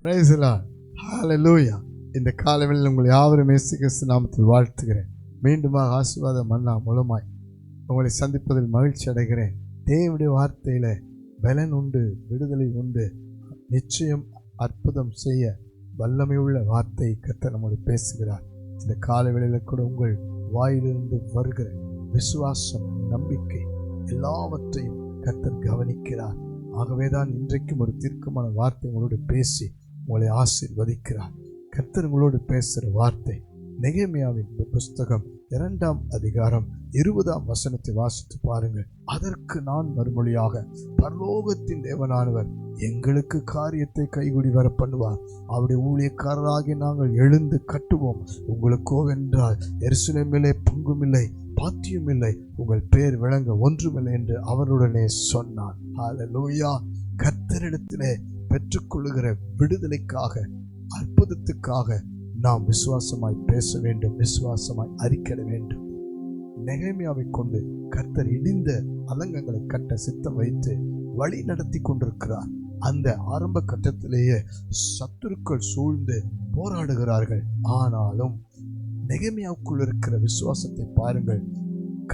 Praise the Lord. Hallelujah. இந்த காலையில் உங்கள் யாவரும் இயேசு கிறிஸ்து நாமத்தில் வாழ்த்துகிறேன். மீண்டுமாக ஆசீர்வாத மன்னா மூலமாய் உங்களை சந்திப்பதில் மகிழ்ச்சி அடைகிறேன். தேவனுடைய வார்த்தையில பலன் உண்டு, விடுதலை உண்டு. நிச்சயம் அற்புதம் செய்ய வல்லமையுள்ள வார்த்தை கர்த்தர் நம்மோடு பேசுகிறார். இந்த காலைவேளையில் கூட உங்கள் வாயிலிருந்து வருகிற விசுவாசம், நம்பிக்கை எல்லாவற்றையும் கர்த்தர் கவனிக்கிறார். ஆகவேதான் இன்றைக்கும் ஒரு தீர்க்கமான வார்த்தை உங்களோடு பேசி உங்களை ஆசீர்வதிக்கிறார். கர்த்தர் உங்களோடு பேசுகிற வார்த்தை நெகேமியாவின் புஸ்தகம் 2ஆம் அதிகாரம் 20ஆம் வசனத்தை வாசித்து பாருங்கள். அதற்கு நான் மறுமொழியாக, பரலோகத்தின் தேவனானவர் எங்களுக்கு காரியத்தை கைகூடி வர பண்ணுவார். அவருடைய ஊழியக்காரராகி நாங்கள் எழுந்து கட்டுவோம். உங்களுக்கோ வென்றால் எருசலேமிலே பங்குமில்லை, பாத்தியும் இல்லை, உங்கள் பேர் விளங்க ஒன்றுமில்லை என்று அவருடனே சொன்னான். ஹல்லேலூயா. கர்த்தரிடத்திலே பெற்றுக்கொள்ளுகிற விடுதலைக்காக, அற்புதத்துக்காக நாம் விசுவாசமாய் பேச வேண்டும், விசுவாசமாய் அறிக்கையிட வேண்டும். நெகேமியாவை கொண்டு கர்த்தர் இடிந்த அலங்கங்களை கட்ட சித்தம் வைத்து வழி நடத்தி கொண்டிருக்கிறார். அந்த ஆரம்ப கட்டத்திலேயே சத்துருக்கள் சூழ்ந்து போராடுகிறார்கள். ஆனாலும் நெகேமியாவுக்குள் இருக்கிற விசுவாசத்தை பாருங்கள்.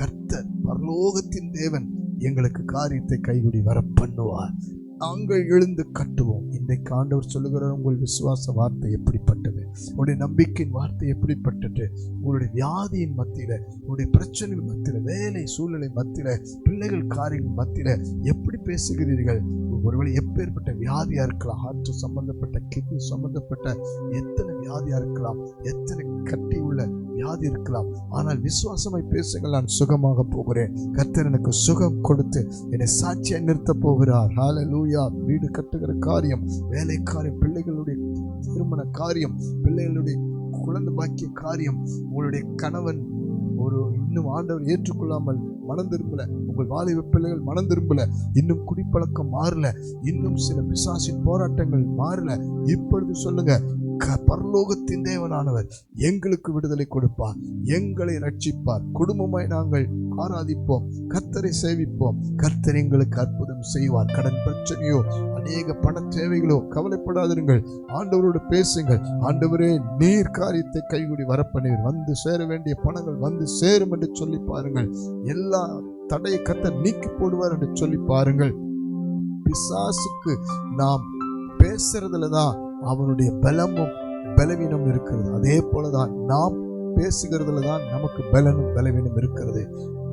கர்த்தர் பரலோகத்தின் தேவன் எங்களுக்கு காரியத்தை கைகூடி வர பண்ணுவார். நாங்கள் எழுந்து கட்டுவோம். இன்றைக்கு ஆண்டவர் சொல்லுகிறார், உங்கள் விசுவாச வார்த்தை எப்படிப்பட்டது, உங்களுடைய நம்பிக்கையின் வார்த்தை எப்படிப்பட்டது, உங்களுடைய வியாதியின் மத்தியில, உங்களுடைய பிரச்சனைகள் மத்தியில, வேலை சூழ்நிலை மத்தியில, பிள்ளைகள் காரியங்கள் மத்தியில எப்படி பேசுகிறீர்கள்? ஒருவேளை எப்பேற்பட்ட வியாதியா இருக்கலாம், ஹார்ட் சம்பந்தப்பட்ட, கிட்னி சம்பந்தப்பட்ட எத்தனை வியாதியா இருக்கலாம், எத்தனை கட்டி உள்ள வியாதி இருக்கலாம். ஆனால் விசுவாசமாய் பேசுங்கள், நான் சுகமாக போகிறேன். கர்த்தர் எனக்கு சுகம் கொடுத்து என்னை சாட்சியை நிறுத்த போகிறார். ஹல்லேலூயா. வீடு கட்டுகிற காரியம், வேலை காரியம், பிள்ளைகளுடைய திருமண காரியம், பிள்ளைகளுடைய குழந்தை பாக்கிய காரியம், உங்களுடைய கணவன் இன்னும் ஆண்டவர் ஏற்றுக்கொள்ளாமல் மனம் திரும்பல, உங்கள் வாலிப பிள்ளைகள் மனம் திரும்பல, இன்னும் குடிப்பழக்கம் மாறல, இன்னும் சில பிசாசின் போராட்டங்கள் மாறல. இப்பொழுது சொல்லுங்க, பரலோகத்தின் தேவனானவர் எங்களுக்கு விடுதலை கொடுப்பார், எங்களை ரட்சிப்பார். குடும்பமாய் நாங்கள் ஆராதிப்போம், கர்த்தரை சேவிப்போம். கர்த்தர் எங்களுக்கு அற்புதம் செய்வார். கடன் பிரச்சனையோ, அநேக பண தேவைகளோ, கவலைப்படாதிருங்கள். ஆண்டவரோடு பேசுங்கள். ஆண்டவரே, நீர் காரியத்தை கைகூடி வரப்பண்ணுவீர். வந்து சேர வேண்டிய பணங்கள் வந்து சேரும் என்று சொல்லி பாருங்கள். எல்லா தடையை கர்த்தர் நீக்கி போடுவார் என்று சொல்லி பாருங்கள். பிசாசுக்கு நாம் பேசுறதுலதான் அவனுடைய பலமும் பலவீனம் இருக்கிறது. அதே போலதான் நாம் பேசுகிறதுல தான் நமக்கு பலனும் பலவீனம் இருக்கிறது.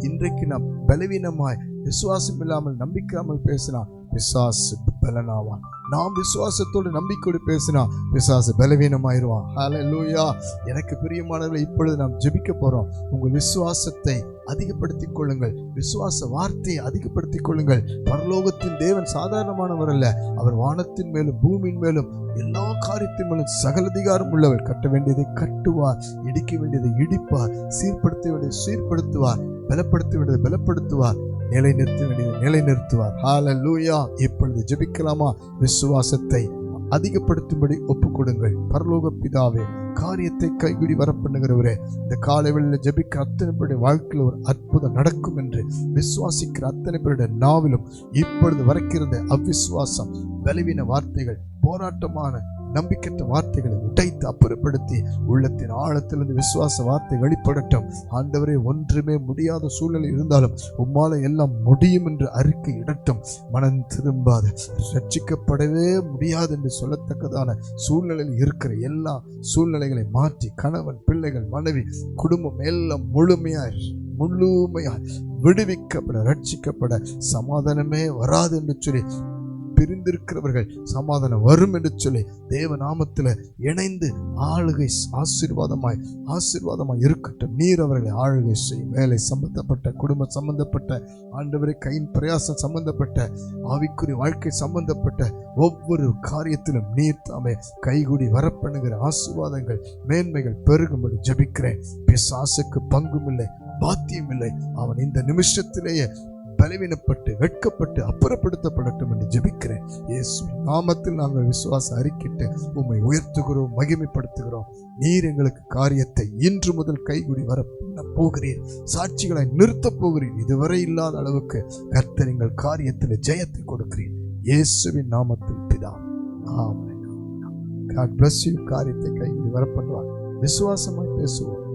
இன்றைக்கு நாம் பலவீனமாய் விசுவாசம் இல்லாமல் நம்பிக்காமல் பேசினா பிசாசு பலனாவான். நாம் விசுவாசத்தோடு நம்பிக்கையோடு பேசினா பிசாசு பலவீனமாயிருவான். ஹல்லேலூயா. எனக்கு பிரியமானவர்களை, இப்பொழுது நாம் ஜெபிக்க போறோம். உங்கள் விசுவாசத்தை அதிகப்படுத்திக் கொள்ளுங்கள், விசுவாச வார்த்தையை அதிகப்படுத்திக் கொள்ளுங்கள். பரலோகத்தின் தேவன் சாதாரணமானவர் அல்ல. அவர் வானத்தின் மேலும் பூமியின் மேலும் எல்லா காரியத்தின் மேலும் சகல அதிகாரம் உள்ளவர். கட்ட வேண்டியதை கட்டுவார், இடிக்க வேண்டியதை இடிப்பார், சீர்படுத்த வேண்டியதை சீர்படுத்துவார், பலப்படுத்த வேண்டியதை பலப்படுத்துவார், நிலைநிறுத்த வேண்டியதை நிலைநிறுத்துவார். ஹல்லேலூயா. இப்பொழுது ஜெபிக்கலாமா? விசுவாசத்தை அதிகப்படுத்தும்படி ஒப்புக் கொடுங்கள். பரலோக பிதாவே, காரியத்தை கைகூடி வரப்பண்ணுகிறவரே, இந்த காலை வேளையில் ஜெபிக்கிற அத்தனை பேருடைய வாழ்க்கையில் ஒரு அற்புதம் நடக்கும் என்று விசுவாசிக்கிற அத்தனை பேருடைய நாவிலும் இப்பொழுது வரைக்கிற அவ்விசுவாசம், பலவீன வார்த்தைகள், போராட்டமான நம்பிக்கையற்ற வார்த்தைகளை உடைத்து அப்புறப்படுத்தி உள்ளத்தின் ஆழத்திலிருந்து விசுவாச வார்த்தை வெளிப்படட்டும். ஆண்டவரே, ஒன்றுமே முடியாத சூழ்நிலை இருந்தாலும் உம்மால எல்லாம் முடியும் என்று அறிக்கை இடட்டும். மனம் திரும்பாது, ரட்சிக்கப்படவே முடியாது என்று சொல்லத்தக்கதான சூழ்நிலையில் இருக்கிற எல்லா சூழ்நிலைகளை மாற்றி கணவன், பிள்ளைகள், மனைவி, குடும்பம் எல்லாம் முழுமையாய் விடுவிக்கப்பட, ரட்சிக்கப்பட, சமாதானமே வராது என்று சொல்லி பிரிந்திருக்கிறவர்கள் சமாதானம் வரும் என்று சொல்லி தேவ நாமத்தில் இணைந்து ஆளுகை ஆசீர்வாதமாய் இருக்கட்டும். நீர் அவர்களை ஆளுகை செய்யும். வேலை சம்பந்தப்பட்ட, குடும்ப சம்பந்தப்பட்ட, ஆண்டவரை கையின் பிரயாசம் சம்பந்தப்பட்ட, ஆவிக்குரிய வாழ்க்கை சம்பந்தப்பட்ட ஒவ்வொரு காரியத்திலும் நீர் தாமே கைகூடி வரப்பண்ணுகிற ஆசீர்வாதங்கள், மேன்மைகள் பெருகும்படி ஜெபிக்கிறேன். பிசாசுக்கு பங்கும் இல்லை, பாத்தியம் இல்லை. அவன் இந்த நிமிஷத்திலேயே பலவீனப்பட்டு, வெட்கப்பட்டு, அப்புறப்படுத்தப்படட்டும் என்று ஜெபிக்கிறேன். இயேசுவின் நாமத்தில் நாங்கள் விசுவாச அறிக்கிட்டு உம்மை உயர்த்துகிறோம், மகிமைப்படுத்துகிறோம். நீர் எங்களுக்கு காரியத்தை இன்று முதல் கைகூடி வர போகிறீர். சாட்சிகளை நிறுத்தப் போகிறீர். இதுவரை இல்லாத அளவுக்கு கர்த்தர் எங்கள் காரியத்தில் ஜெயத்தை கொடுக்கிறீர். இயேசுவின் நாமத்தில் பிதா, ஆமென். God bless you. காரியத்தை கைவிடி வரப்படுவார். விசுவாசமாய் பேசுவோம்.